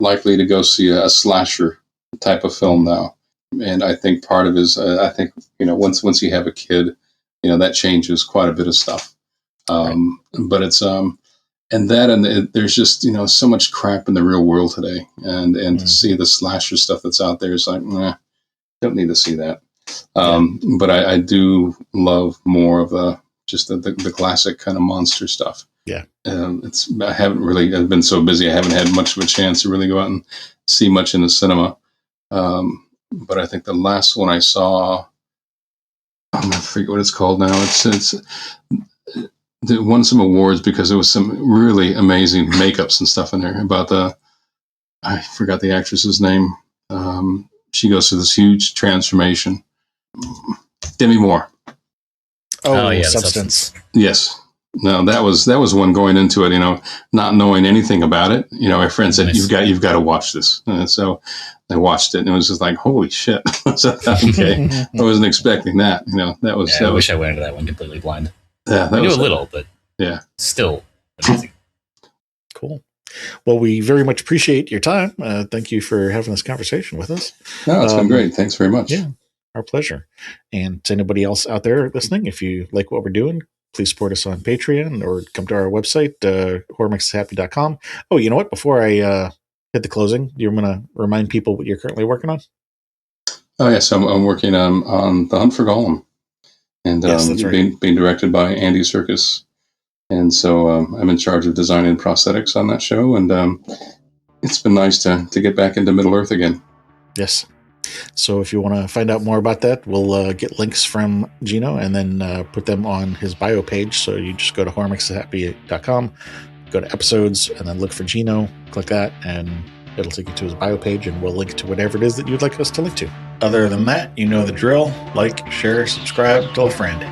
likely to go see a slasher type of film now. And I think part of it is I think once you have a kid, that changes quite a bit of stuff. But it's there's just so much crap in the real world today, and to see the slasher stuff that's out there is like, don't need to see that. But I do love more of the classic kind of monster stuff. Yeah. I haven't really, I've been so busy, I haven't had much of a chance to really go out and see much in the cinema. But I think the last one I saw, I forget what it's called now. It's it won some awards because there was some really amazing makeups and stuff in there about I forgot the actress's name. She goes through this huge transformation. Demi Moore. Oh, yeah, Substance. Yes. No, that was one going into it, not knowing anything about it. My friend said, Nice. you've got to watch this. And so I watched it and it was just like, holy shit. So, okay. I wasn't expecting that. I wish I went into that one completely blind. Yeah, I knew a little, but yeah, still amazing. Cool. Well, we very much appreciate your time. Thank you for having this conversation with us. No, it's been great. Thanks very much. Yeah, our pleasure. And to anybody else out there listening, if you like what we're doing, please support us on Patreon or come to our website, horrormixishappy.com. Oh, you know what? Before I hit the closing, you're going to remind people what you're currently working on? Oh, yes. I'm working on The Hunt for Gollum. And Yes, that's right. being directed by Andy Serkis. And so I'm in charge of designing prosthetics on that show. And it's been nice to get back into Middle-earth again. Yes. So if you want to find out more about that, we'll get links from Gino and then put them on his bio page. So you just go to horrormixishappy.com, go to episodes, and then look for Gino, click that, and it'll take you to his bio page, and we'll link to whatever it is that you'd like us to link to. Other than that, you know the drill. Like, share, subscribe, tell a friend.